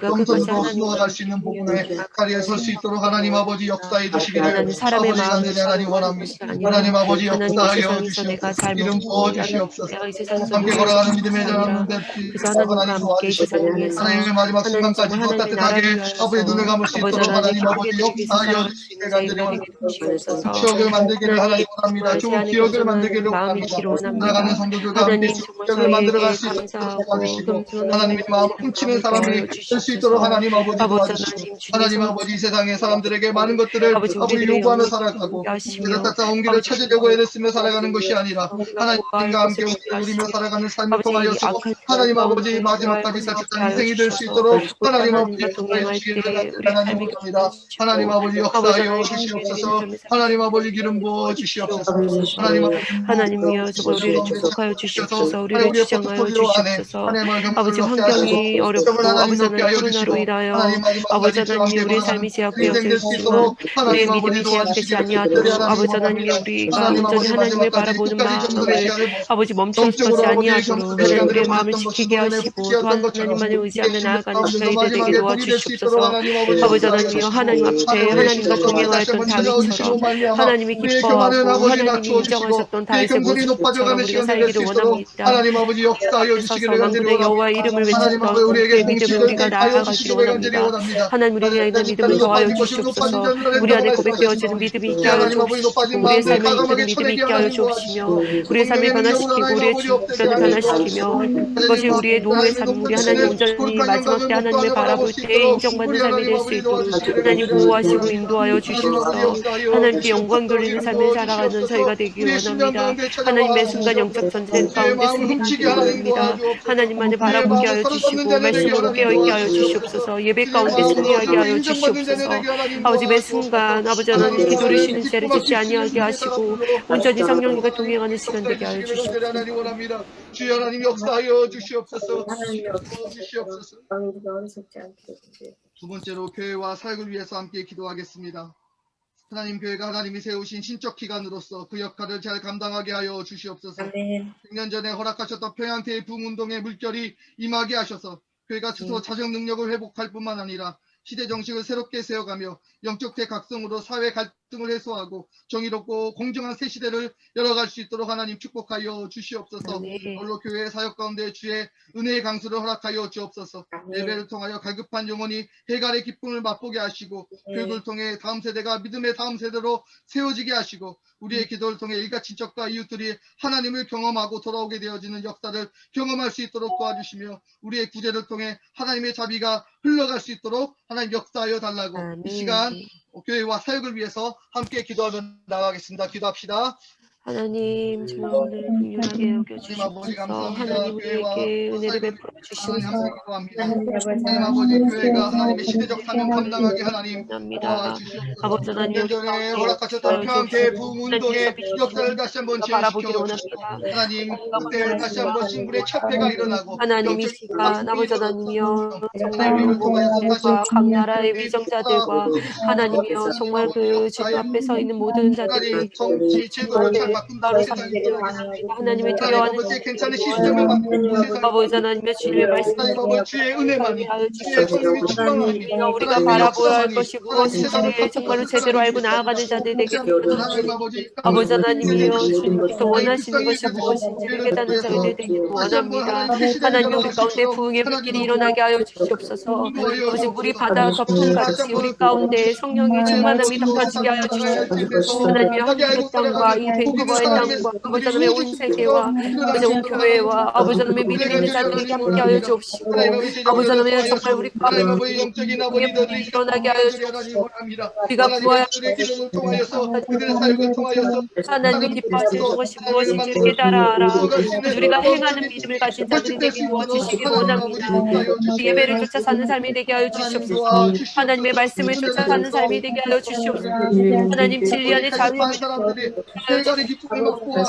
겸손으로 수놓아갈 수 있는 복음의 자리에 설 수 있도록 하나님 아버지 역사해 주시기를 아버지 간절히 하나님 원합니다. 하나님 아버지 역사하여 주시옵소서. 이름 부어 주시옵소서. 함께 걸어가는 믿음의 자녀들 하나님 도와주시고 하나님의 마지막 순간까지도 따뜻하게 아버지 눈을 감을 수 있도록 하나님 아버지 역사하여 주시기를 간절히 원합니다. 추억을 만들기를 하나님 원합니다. 좋은 기억을 만들기를 원합니다. 살아가는 성도들과 함께 기억을 만들어갈 수 있도록 도와주시고 하나님의 마음 훔치는 사람이 될 수 있도록 하나님 아버지 도와주시고 하나님 아버지 이 세상의 사람들에게 많은 것들을 아버지 요구하며 살아가고 그래서 따뜻한 온기를 찾으려고 애를 쓰며 살아가는 것이 아니라 하나님과 함께 온기를 누리며 살아가는 삶을 통하여서 하나님 아버지 마지막까지 따뜻한 인생이 될 수 있도록 하나님 아버지 역사해 주시기를 하나님 원합니다. 하나님 아버지 역사하여 주시옵소서. 하나님 아버지 기름 부어 주시옵소서. 하나님이여 정말 우리를 축복하여 주시옵소서. 우리를 주장하여 주시옵소서. 아버지 환경이 어렵고 아버지 하나님 코로나로 인하여 아버지 하나님 우리의 삶이 제약되어져 있지만 우리의 믿음이 제약되지 아니하도록 아버지 하나님이 우리가 온전히 하나님을 바라보는 마음을 아버지 멈춰서지 아니하도록 하나님 우리의 마음을 지키게 하시고 또 하나님만을 의지하며 나아가는 저희들 되게 도와주시옵소서. 아버지 하나님이여 하나님 앞에 하나님과 동행하였던 다윗처럼 하나님이 기뻐하고 하나님이 인정하셨던 다윗의 모습처럼 우리가 살기를 원합니다. 하나님 아버지 역사하여 주시기를 간절히 원합니다. 여호와의 이름을 외쳤던 그 믿음을 우리가 나아가기를 원합니다. 하나님 우리 안에 믿음을 더하여 주시옵소서. 우리 안에 고백되어지는 믿음이 있게 하여 주시옵시고 우리의 삶에 이끄는 믿음이 있게 하여 주옵시며 우리의 삶을 변화시키고 우리의 주변을 변화시키며 그것이 우리의 노후의 삶, 우리 하나님 온전히 마지막 때 하나님을 바라볼 때 인정받는 삶이 될 수 있도록 하나님 보호하시고 인도하여 주시옵소서. 하나님께 영광 돌리는 삶을 살아가는 저희가 되기 원합니다. 하나님 매 순간 영적 전쟁 가운데 승리하기 원합니다. 하나님만을 바라보게 하여 주시고 말씀으로 깨어있게 하여 주시옵소서. 예배 가운데 승리하게 하여 주시옵소서. 아버지 매 순간 아버지 하나님 기도를 쉬는 죄를 짓지 아니하게 하시고 온전히 성령님과 동행하는 시간 되게 하여 주시옵소서. 주여 하나님 역사하여 주시옵소서. 두 번째로 교회와 사역을 위해서 함께 기도하겠습니다. 하나님 교회가 하나님이 세우신 신적 기관으로서 그 역할을 잘 감당하게 하여 주시옵소서. 아멘. 100년 전에 허락하셨던 평양 대붕 운동의 물결이 임하게 하셔서 교회가 스스로 자정 능력을 회복할 뿐만 아니라 시대 정식을 새롭게 세워가며 영적 대각성으로 사회 갈등을 해소하고 정의롭고 공정한 새 시대를 열어갈 수 있도록 하나님 축복하여 주시옵소서. 아멘. 홀로 교회 사역 가운데 주의 은혜의 강수를 허락하여 주옵소서. 아멘. 예배를 통하여 갈급한 영혼이 해갈의 기쁨을 맛보게 하시고 교육을 통해 다음 세대가 믿음의 다음 세대로 세워지게 하시고 우리의 기도를 통해 일가 친척과 이웃들이 하나님을 경험하고 돌아오게 되어지는 역사를 경험할 수 있도록 도와주시며 우리의 구제를 통해 하나님의 자비가 흘러갈 수 있도록 하나님 역사하여 달라고 아멘. 이 시간 교회와 사역을 위해서 함께 기도하며 나가겠습니다. 기도합시다. 하나님 정말 오늘 긍휼하게 여겨주시옵소서. 하나님 우리에게 은혜를 베풀어 주시옵소서. 하나님 아버지 교회가 하나님의 시대적 사명 감당하게 하나님 합니다. 아버지 하나님 전에 허락하셨던 평양대 부운동의 역사를 다시 한번 바라보기를 재현시켜 원합니다. 하나님 그때 다시 한번 신분의 첩회가 일어나고 하나님 이 영적인 시간 아버지 박수가 하나님이여 하나님의 정말 이름을 통하여서 다시 모두과 각 한번 나라의 위정자들과 하나님이여 정말 그 주님 앞에 서 있는 모든 자들이 하나님 정치 제도를 잘 바꾼다고 세상이 하나님의 하나님 두려워하는 아버지 괜찮은 시스템을 바꾸는 세상 아버지 하나님의 주님의 말씀 하나님 아버지 주의 은혜만이 주의 성령의 충만함이 우리가 바라보아야 할 것이 무엇인지를 정말로 제대로 알고 나아가는 자들 되게 하나님 아버지 아버지 하나님이여 주님께서 원하시는 것이 무엇인지를 깨닫는 자들 되기 원합니다. 하나님 우리 가운데 부흥의 불길이 일어나게 하여 주시옵소서. 아버지 물이 바다 덮음 같이 우리 가운데 성령의 충만함이 덮어지게 하여 주시옵소서. 하나님의 한국의 땅과 이 밴쿠버의 땅과 아버지 하나님의 온 세계와 아버지 온 교회와 아버지 하나님의 믿음 있는 자들에게 함께 하여 주옵시고 아버지 하나님의 정말 우리 가운데 영적인 부흥의 불길이 일어나게 하여 주옵시고 우리가 구하여 기도를 통하여서 그들의 사역을 통하여서 하나님이 기뻐하시는 것이 무엇인지를 깨달아 알아 우리가 행하는 믿음을 가진 자들이 되게 도와주시기 원합니다. 예배를 쫓아 사는 삶이 되게 하여 주시옵소서. 하나님의 말씀을 쫓아 사는 삶이 되게 하여 주시옵소서. 하나님 진리 안에 자유를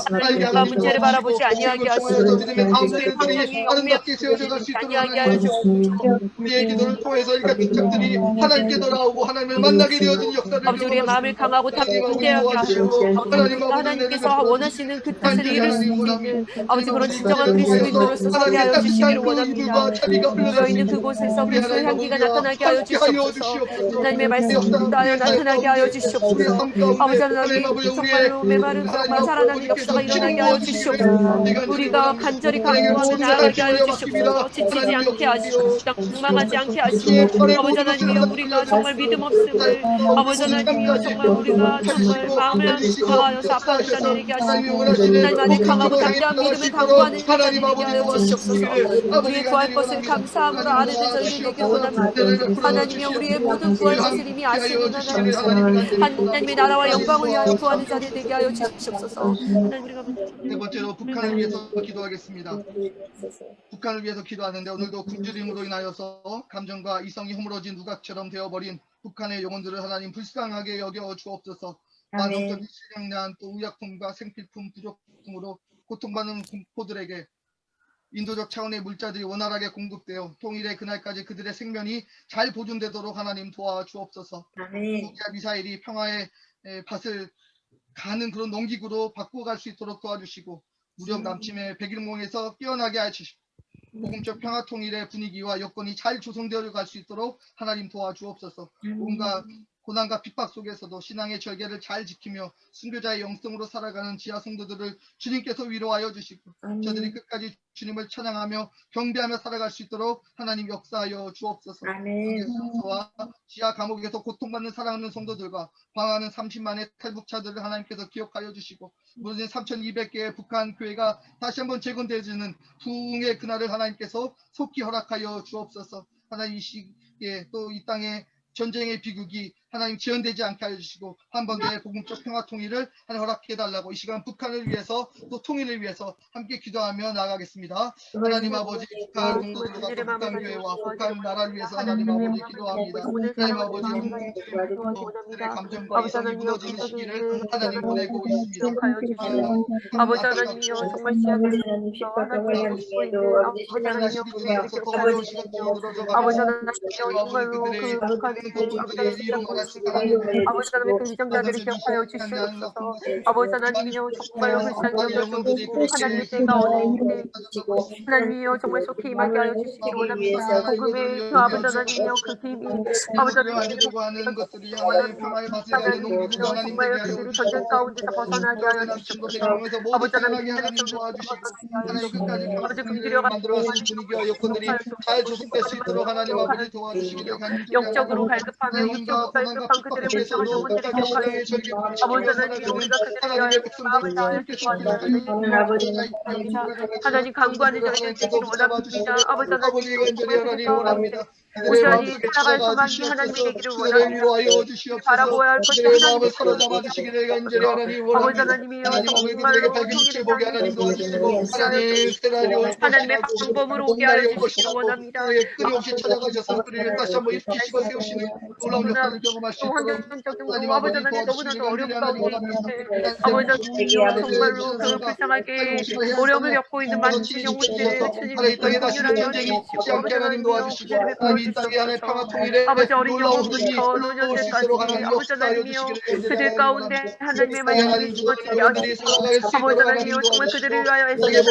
하나님과 문제를 바라보지 아니하게 하시고 우리의 방향이 아니하게 하여 주옵소서. 우리의 기도를 통해서 이가 친척들이 하나님께 돌아오고 하나님을 만나게 되어진 역사를 아버지 우리의 마음을 강하고 담대하게 하시고 하나님께서 원하시는 그 뜻을 이룰 수 있는 아버지 그런 진정한 그리스도인으로서 서게 하여 주시기를 원합니다. 모여있는 그곳에서 그리스도의 향기가 나타나게 하여 주시옵소서. 하나님의 말씀을 따여 나타나게 하여 주시옵소서. 아버지 하나님 정말로 메마른 사랑과 살아나는 역사가 일어나게 하여 주시옵소서. 우리가 간절히 간구하며 나아가게 하여 주시옵소서. 지치지 않게 하시고 낭망하지 않게 하시고 아버지 하나님이여 우리가 정말 믿음 없음을 아버지 하나님이여 정말 우리가 정말 마음을 강하여서 아파하는 자 되게 하시고 하나님 안에 강하고 담대한 믿음을 강구하는 자 되게 하여 주시옵소서. 우리의 구할 것을 감사함으로 아는 저희들 되게 원합니다. 하나님이여 우리의 모든 구할 것을 이미 아시는 하나님의 나라와 영광을 위하여 구하는 자들 되게 하여 주시옵소서. 하나님 우리가 네 번째로 북한을 위해서 기도하겠습니다. 북한을 위해서 기도하는데 오늘도 굶주림으로 인하여서 감정과 이성이 허물어진 누각처럼 되어버린 북한의 영혼들을 하나님 불쌍하게 여겨 주옵소서. 만성적인 실명난 또 의약품과 생필품 부족 등으로 고통받는 공포들에게 인도적 차원의 물자들이 원활하게 공급되어 통일의 그날까지 그들의 생명이 잘 보존되도록 하나님 도와주옵소서. 북이야 미사일이 평화의 밭을 가는 그런 농기구로 바꾸어갈 수 있도록 도와주시고 무력 남침의 백일몽에서 깨어나게 하시고 복음적 평화 통일의 분위기와 여건이 잘 조성되어 갈 수 있도록 하나님 도와주옵소서. 온갖 고난과 핍박 속에서도 신앙의 절개를 잘 지키며 순교자의 영성으로 살아가는 지하 성도들을 주님께서 위로하여 주시고 저들이 끝까지 주님을 찬양하며 경배하며 살아갈 수 있도록 하나님 역사하여 주옵소서. 성소와 지하 감옥에서 고통받는 사랑하는 성도들과 방황하는 30만의 탈북자들을 하나님께서 기억하여 주시고 무너진 3,200개의 북한 교회가 다시 한번 재건되어지는 부흥의 그날을 하나님께서 속히 허락하여 주옵소서. 하나님 이 시기에 또 이 땅에 전쟁의 비극이 하나님 지연되지 않게 해주시고 한 번의 복음적 평화 통일을 하나님 허락해달라고 이 시간 북한을 위해서 또 통일을 위해서 함께 기도하며 나가겠습니다. 하나님 아버지 북한 성도들과 북한 교회와 북한 나라를 위해서 하나님 아버지 기도합니다. 하나님 아버지 영웅들의 감정과 이성이 무너지는 시기를 하나님 보내고 있습니다. 아버지 하나님이여 정말 지하에서 하나님을 믿고 있는 아버지 하나님이여 아버지 하나님이여 정말로 그 북한의 아버지 하나님이여 주옵시고 아버지 하나님 그 위정자들을 기억하여 주시옵소서. 아버지 하나님이여 정말로 불쌍히 여겨주옵시고 하나님의 때가 어느 때 하나님이여 정말 속히 임하게 하여 주시기를 원합니다. 복음의 그 아버지 하나님이여 그 힘이 아버지 하나님의 하나님이여 정말 그들이 전쟁 가운데서 벗어나게 하여 주시옵소서. 아버지 하나님 그들의 전쟁에서 벗어나게 하여 주시옵소서. 아버지 금지려 가는 분위기와 여건들이 잘 조성될 수 있도록 하나님 아버지 도와주시기를 영적으로 갈급하며 육적으로 갈급한 그들의 불쌍한 영혼들을 기억하여 주시옵소서. 아버지 하나님이여 우리가 그들을 위하여 마음을 다하여 기도하옵소서. 하나님 강구하는 자들이 되기를 원합니다. 아버지 하나님 온전히 살아갈 소망이 하나님이 되기를 원합니다. 바라보아야 할 것이 하나님의 아버지 하나님이여 정말로 하나님의 방법으로 오게 하여 주시기를 원합니다. 환경적인 아버지 하나님 너무나도 어려운 가운데 있는데 아버지 하나님 정말로 그 불쌍하게 어려움을 겪고 있는 많은 영혼들을 주님이 긍휼하여 주시고 아버지 하나님이여 그들을 베풀어 주시옵소서. 아버지 어린 영혼부터 노년들까지 아버지 하나님이여 그들 가운데 하나님의 말씀이 주어지게 하시고 아버지 하나님이여 정말 그들을 위하여 애쓰는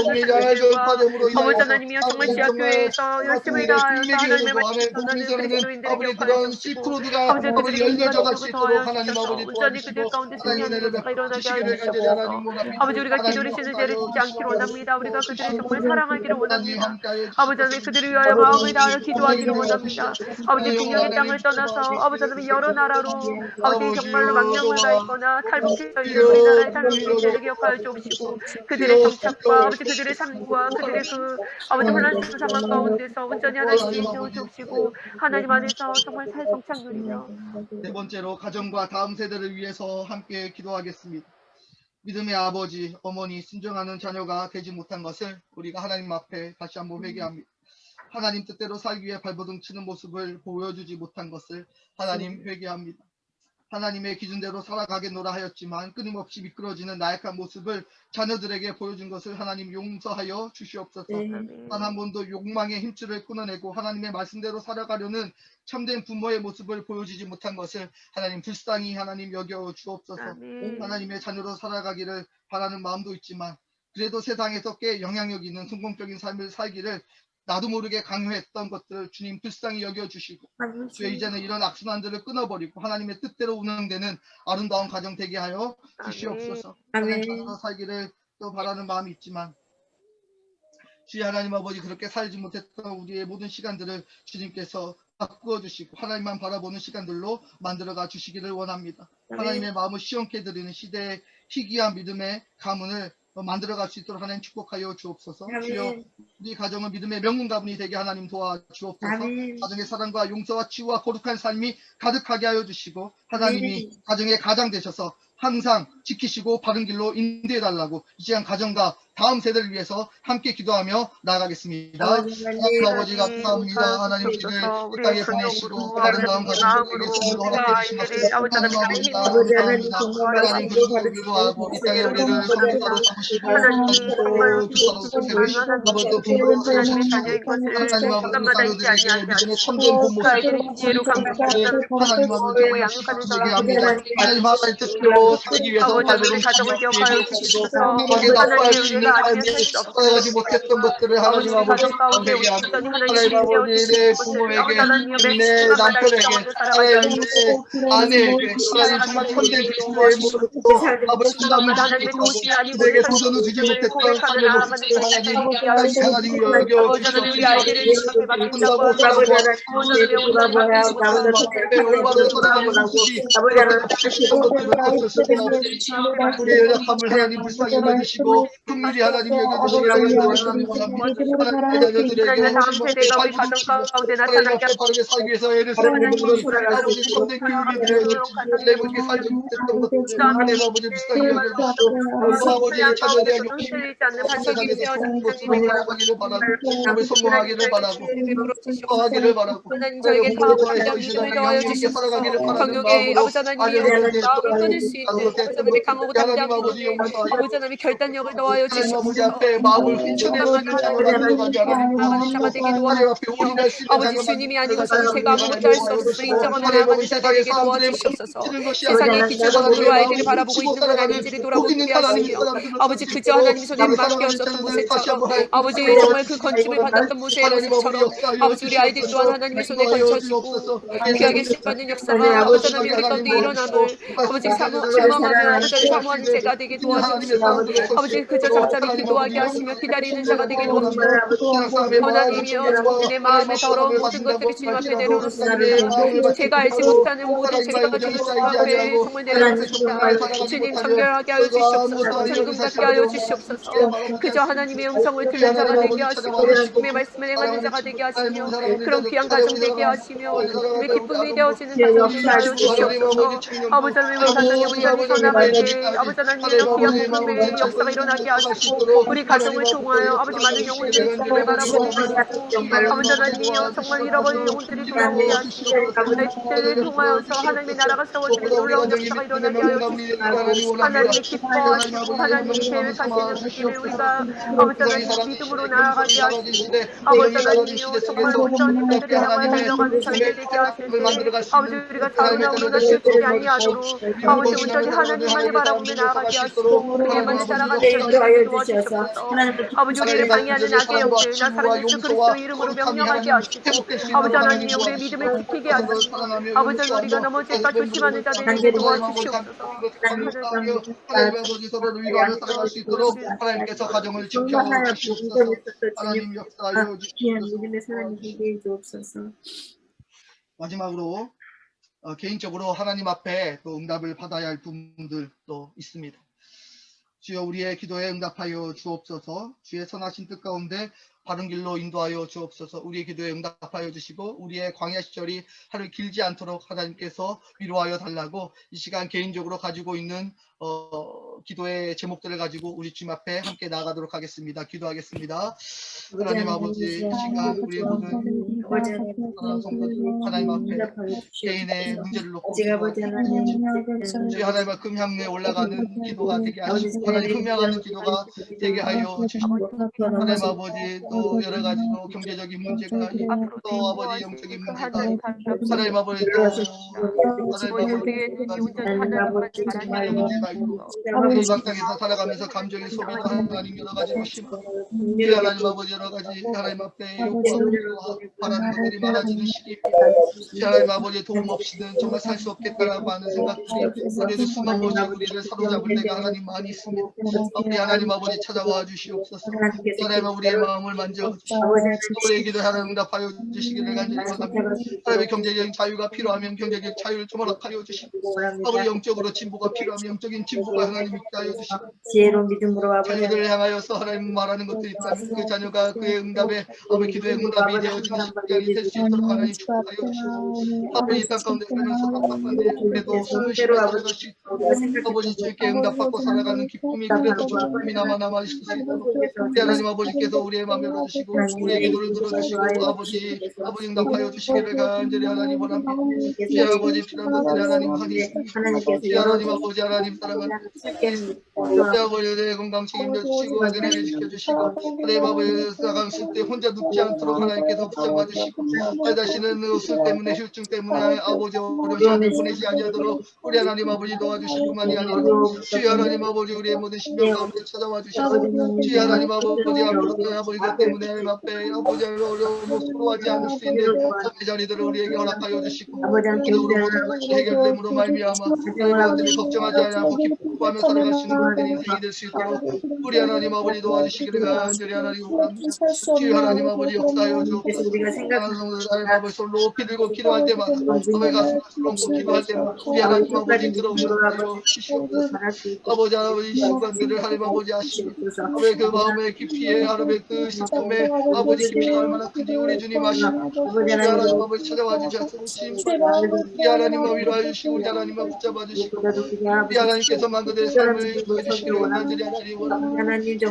아버지 하나님이여 정말 지하교회에서 열심을 다하여서 하나님의 말씀을 전하는 그리스도인들을 기억하여 주시고 아버지 그들이 인간적으로 더하여 주셔서 온전히 그들 가운데 승리하는 역사가 일어나게 하여 주시옵소서. 아버지 우리가 기도를 쉬는 죄를 짓지 않기를 원합니다. 우리가 그들을 정말 사랑하기를 원합니다. 아버지 하나님 그들을 위하여 마음을 다하여 기도하기를 원합니다. 아버지 국경의 땅을 떠나서 아버지 하나님 여러 나라로 아버지 정말로 망령을 가 있거나 탈북해서 있는 우리나라의 탈북민들을 기억하여 주옵시고 그들의 정착과 아버지 그들의 삶과 그들의 그 아버지 혼란스러운 상황 가운데서 온전히 하나님께 세워주옵시고 하나님 안에서 정말 살 정착 누리며 네 번째로 가정과 다음 세대를 위해서 함께 기도하겠습니다. 믿음의 아버지, 어머니, 순종하는 자녀가 되지 못한 것을 우리가 하나님 앞에 다시 한번 회개합니다. 하나님 뜻대로 살기 위해 발버둥 치는 모습을 보여주지 못한 것을 하나님 회개합니다. 하나님의 기준대로 살아가겠노라 하였지만 끊임없이 미끄러지는 나약한 모습을 자녀들에게 보여준 것을 하나님 용서하여 주시옵소서. 단 한 번도 욕망의 힘줄을 끊어내고 하나님의 말씀대로 살아가려는 참된 부모의 모습을 보여주지 못한 것을 하나님 불쌍히 하나님 여겨 주옵소서. 하나님의 자녀로 살아가기를 바라는 마음도 있지만 그래도 세상에서 꽤 영향력 있는 성공적인 삶을 살기를 나도 모르게 강요했던 것들을 주님 불쌍히 여겨주시고 주여 이제는 이런 악순환들을 끊어버리고 하나님의 뜻대로 운영되는 아름다운 가정 되게 하여 주시옵소서. 하나님으로 살기를 또 바라는 마음이 있지만 주여 하나님 아버지 그렇게 살지 못했던 우리의 모든 시간들을 주님께서 바꾸어 주시고 하나님만 바라보는 시간들로 만들어가 주시기를 원합니다. 하나님의 마음을 시원케 드리는 시대의 희귀한 믿음의 가문을 만들어갈 수 있도록 하나님 축복하여 주옵소서. 주여 우리 가정은 믿음의 명문 가문이 되게 하나님 도와주옵소서. 가정의 사랑과 용서와 치유와 거룩한 삶이 가득하게 하여 주시고 하나님이 가정의 가장 되셔서 항상 지키시고 바른 길로 인도해 달라고 이 시간 가정과 다음 세대를 위해서 함께 기도하며 나아가겠습니다. 하나님 아버지 감사합니다. 하나님 우리를 이 땅에 보내시고 아름다운 가정들에게 선물로 허락해 주시옵소서. 하나님 아버지 감사합니다. 하나님 그리고 기도하고 이 땅에 우리를 성도로 삼으시고 교사로 세우시고 아버지 부모로 세우시고 하나님 아버지 자녀들에게 믿음의 참된 본모습을 하나님 아버지 되게 합니다. 하나님 하나님 뜻대로 살기 위해서 발버둥 가정을 기억하여 주시옵소서. 나빠할 수 있는 삶에 살아가지 못했던 것들을 하나님 아버지 회개합니다. 하나님 아버지 내 부모에게 내 남편에게 하나님 내 아내에게 하나님 정말 천대 그리스도의 모습으로 아버지 주담을 지키고 그에게 도전을 주지 못했던 삶의 모습을 하나님 여겨 주시옵소서. 본다고 살아보아 내 올바른 살아가는 모습이 우리의 연약함을 하나님 불쌍히 여겨주시고 긍휼히 하나님 여겨주시기를 하나님 원합니다. 하나님의 자녀들에게 하나님 앞에 바르게 살기 위해서 애를 쓰는 아버지 참된 교육을 드려야지 내게 살지 못했던 것들 하나님 아버지 불쌍히 여겨주시고 아버지의 자녀들에게 욕심이 세상에서 좋은 모습으로 살아가기를 바라고 아버지 성공하기를 바라고 하기를 바라고 하나님 저에게 다 감당심을 더하여 주시옵소서. 경욕의 아버지 하나님이여 마음을 끊을 수 아버지 하나님 강하고 담대함 있게 아버지 하나님 결단력을 더하여 주시옵소서. 앞에 마음을 훔쳐내는 자가 되게 도와주시옵소서. 아버지 주님이 아니고서는 제가 아무것도 할 수 없으니 인정하며 나아가는 자가 되게 도와주시옵소서. 세상의 기초가 몸으로 아이들을 바라보고 있는 건 아닌지를 돌아보게 하시며 아버지 그저 하나님 손에 맡겨졌던 모세처럼 아버지 정말 그 건집을 받았던 모세의 모습처럼 아버지 우리 아이들 또한 하나님의 손에 걸쳐지고 귀하게 쓰임받는 역사가 아버지 하나님 우리 가운데 일어남을 아버지 사모하며 아버지 사모하는 제가 되게 도와주시고 아버지 그저 잠잠히 기도하게 하시며 기다리는 자가 되게 도와주시고 하나님이여 내 마음의 더러운 모든 것들이 주님 앞에 내려놓습니다. 제가 알지 못하는 모든 죄가 주님 앞에 정말 내려놓습니다. 주님 정결하게 하여 주시옵소서. 정금답게 하여 주시옵소서. 그저 하나님의 음성을 듣는 자가 되게 하시고 주님의 말씀을 행하는 자가 되게 하시며 그런 귀한 가정 되게 하시며 우리 기쁨이 되어지는 가정 되게 하여 주시옵소서. 아버지 하나님 우리 가정에 우리 안에서 나가게 아버지 하나님의 귀한 복음의 역사가 일어나게 하시고 우리 가정을 통하여 아버지 많은 영혼들이 주님을 바라보게 하시고 아버지 하나님이여 정말 잃어버린 영혼들이 돌아오게 하시고 날들을 통하여서 하나님의 나라가 세워지는 놀라운 역사가 일어나게 하여 주시고 하나님이 기뻐하시고 하나님이 계획하시는 그 길을 우리가 아버지 하나님 믿음으로 나아가게 하시고 아버지 하나님이여 정말 온전히 그들을 향하여 달려가는 절대 되게 하시고 아버지 우리가 다음에 우리가 실족이 아니하도록 아버지 온전히 하나님만을 바라보며 나아가게 하시고 그에만을 따라가는 절대 도와주시옵소서. 아버지 우리를 방해하는 악의 영들 나사렛 예수 그리스도의 이름으로 명령하게 하시고 아버지 하나님이 우리의 믿음을 지키게 하시고 아버지 하나님 우리가 넘어질까 조심하는 자들에게 도와주시옵소서. 하나님 아버지 서로를 위로하며 살아갈 수 있도록 하나님께서 가정을 지켜주시옵소서. 하나님 역사하여 주옵소서. 마지막으로 개인적으로 하나님 앞에 또 응답을 받아야 할 부분들도 있습니다. 주여 우리의 기도에 응답하여 주옵소서. 주의 선하신 뜻 가운데 바른 길로 인도하여 주옵소서. 우리의 기도에 응답하여 주시고 우리의 광야 시절이 하루 길지 않도록 하나님께서 위로하여 달라고 이 시간 개인적으로 가지고 있는 기도의 제목들을 가지고 우리 주님 앞에 함께 나아가도록 하겠습니다. 기도하겠습니다. 하나님 아버지 이 시간 우리의 모든 성도들 하나님 앞에 개인의 문제를 놓고 주의 하나님 앞에 금향에 올라가는 기도가 되게 하시고 하나님 흠양하는 기도가 되게 하여 주시고 하나님 아버지 또 여러 가지 또 경제적인 문제가 또 아버지 영적인 문제가 하나님 아버지 또 하나님 아버지 문제가 있고 이 땅에서 살아가면서 감정의 소비도 하나님 여러 가지 것이고 하나님 아버지 여러 가지 하나님 앞에 요구하고 바라는 것들이 많아지는 시기 하나님 아버지 도움 없이는 정말 살 수 없겠다라고 하는 생각들이 우리의 수만 번씩 우리를 사로잡을 때가 하나님 많이 있습니다. 우리 하나님 아버지 찾아와 주시옵소서. 하나님 우리의 마음을 만져주시고 우리의 기도 하나님 응답하여 주시기를 간절히 원합니다. 하나님의 경제적인 자유가 필요하면 경제적 자유를 좀 허락하여 주시고 아버지 영적으로 진보가 필요하면 영적인 진보가 하나님 있게 하여 주시고 자녀들을 향하여서 하나님 말하는 것들이 있다면 그 자녀가 그의 응답에 아버지 기도의 응답이 되어지는 시간이 될 수 있도록 하나님 축복하여 주시고 아버지 이 땅 가운데 살면서 답답한데 그래도 숨을 쉬며 살아갈 수 있도록 아버지 주께 응답받고 살아가는 기쁨이 그래도 조금이나마 남아있을 수 있도록 우리 하나님 아버지께서 우리의 마음 열어주시고 우리의 기도를 들어주시고 아버지 응답하여 주시기를 간절히 하나님 원합니다. 주의 아버지 필요한 것들이 하나님 많이 있습니다. 주의 하나님 아버지 하나님 사랑하는 주의 아버지 내 건강 책임져 주시고 안전하게 지켜주시고 하나님 아버지 살아가실 때 혼자 눕지 않도록 하나님께서 붙잡아 주시고 다시는 술 때문에 휴증 때문에 아버지 어려운 시간을 보내지 아니하도록 우리 하나님 아버지 도와주실 뿐만이 아니라 주의 하나님 아버지 우리의 모든 신명 가운데 찾아와 주셔서 주의 하나님 아버지 앞으로도 아버지 것 때문에 하나님 앞에 아버지 어려움을 수고하지 않을 수 있는 삶의 자리들을 우리에게 허락하여 주시고 기도로 모든 것이 해결됨으로 말미암아 우리들이 걱정하지 않고 기뻐하며 살아갈 수 있는 그런 인생이 될 수 있도록 우리 하나님 아버지 도와주시기를 간절히 하나님 원합니다. 주의 하나님 아버지 역사하여 주옵소서. 하나님 아버지 손 높이 들고 기도할 때마다 아버지 가슴을 들고 기도할 때마다 우리 하나님 아버지 들어오셔서 주시옵소서. 아버지 이 순간들을 하나님 아버지 아시고 아버지 그 마음의 깊이에 하나님의 그 슬픔에 아버지 깊이가 얼마나 큰지 우리 주님 아시고 우리 하나님 아버지 찾아와 주셔서 우리 하나님을 위로해 주시고 우리 하나님을 붙잡아 주시고 우리 하나님께서 만드는 삶을 보여주시기를 간절히 하나님 원합니다.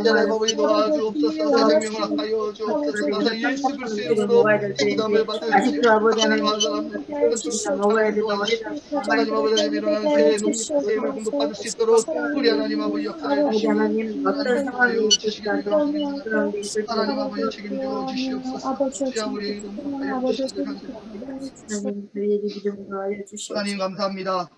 하나님 아버지 도와주옵소서. 세상명을 아파여 주옵소서. 나사 예수 그리스도의 이름으로 기도함을 받으시고 하나님 감사합니다. 우리가 먹어야 되는 우리가 하나님 아버지 일어나는 새해 농림을 공급받을 수 있도록 우리 하나님 아버지 역사해 아버지 주시고 하나님 어떤 상황이 있을지라도 그런 데 있을지라도 하나님 아버지 책임져 주시옵소서. 주여 우리 공급하여 주시기 감사합니다. 하나님 저희에게 기름 더하여 주시옵소서. 하나님 감사합니다.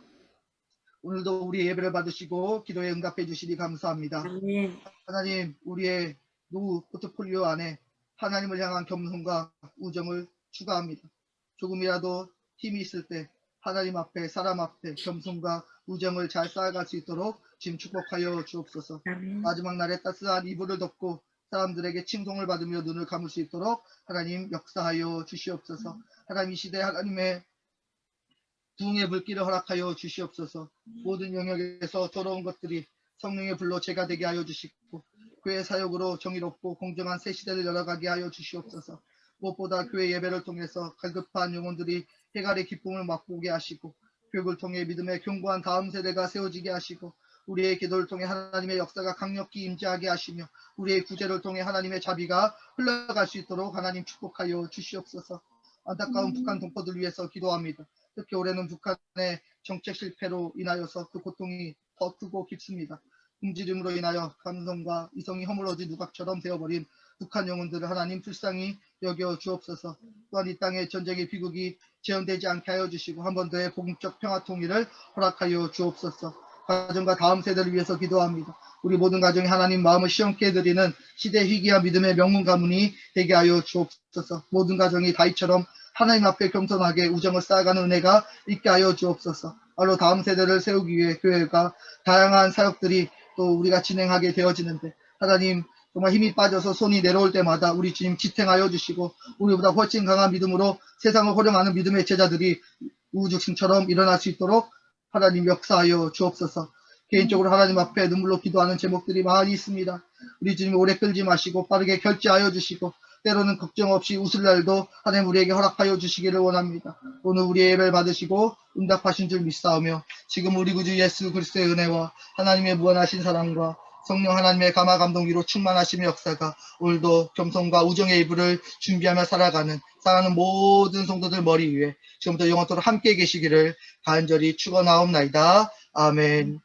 오늘도 우리 예배를 받으시고 기도에 응답해 주시니 감사합니다. 아멘. 하나님 우리의 노후 포트폴리오 안에 하나님을 향한 겸손과 우정을 추가합니다. 조금이라도 힘이 있을 때 하나님 앞에 사람 앞에 겸손과 우정을 잘 쌓아갈 수 있도록 지금 축복하여 주옵소서. 아멘. 마지막 날에 따스한 이불을 덮고 사람들에게 칭송을 받으며 눈을 감을 수 있도록 하나님 역사하여 주시옵소서. 하나님 이 시대 하나님의 부흥의 불길을 허락하여 주시옵소서. 모든 영역에서 더러운 것들이 성령의 불로 제가 되게 하여 주시고 교회 사역으로 정의롭고 공정한 새 시대를 열어가게 하여 주시옵소서. 무엇보다 교회 예배를 통해서 갈급한 영혼들이 해갈의 기쁨을 맛보게 하시고 교육을 통해 믿음의 견고한 다음 세대가 세워지게 하시고 우리의 기도를 통해 하나님의 역사가 강력히 임재하게 하시며 우리의 구제를 통해 하나님의 자비가 흘러갈 수 있도록 하나님 축복하여 주시옵소서. 안타까운 북한 동포들 위해서 기도합니다. 특히 올해는 북한의 정책 실패로 인하여서 그 고통이 더 크고 깊습니다. 굶주림으로 인하여 감성과 이성이 허물어진 누각처럼 되어버린 북한 영혼들을 하나님 불쌍히 여겨 주옵소서. 또한 이 땅에 전쟁의 비극이 재현되지 않게 하여 주시고 한 번 더의 복음적 평화 통일을 허락하여 주옵소서. 가정과 다음 세대를 위해서 기도합니다. 우리 모든 가정이 하나님 마음을 시원케 해드리는 시대 희귀한 믿음의 명문 가문이 되게 하여 주옵소서. 모든 가정이 다윗처럼 하나님 앞에 겸손하게 우정을 쌓아가는 은혜가 있게 하여 주옵소서. 바로 다음 세대를 세우기 위해 교회가 다양한 사역들이 또 우리가 진행하게 되어지는데 하나님 정말 힘이 빠져서 손이 내려올 때마다 우리 주님 지탱하여 주시고 우리보다 훨씬 강한 믿음으로 세상을 호령하는 믿음의 제자들이 우주승처럼 일어날 수 있도록 하나님 역사하여 주옵소서. 개인적으로 하나님 앞에 눈물로 기도하는 제목들이 많이 있습니다. 우리 주님 오래 끌지 마시고 빠르게 결제하여 주시고 때로는 걱정 없이 웃을 날도 하나님 우리에게 허락하여 주시기를 원합니다. 오늘 우리의 예배를 받으시고 응답하신 줄 믿사오며 지금 우리 구주 예수 그리스도의 은혜와 하나님의 무한하신 사랑과 성령 하나님의 감화 감동 위로 충만하심의 역사가 오늘도 겸손과 우정의 이불을 준비하며 살아가는 모든 성도들 머리 위에 지금부터 영원토록 함께 계시기를 간절히 축원하옵나이다. 아멘.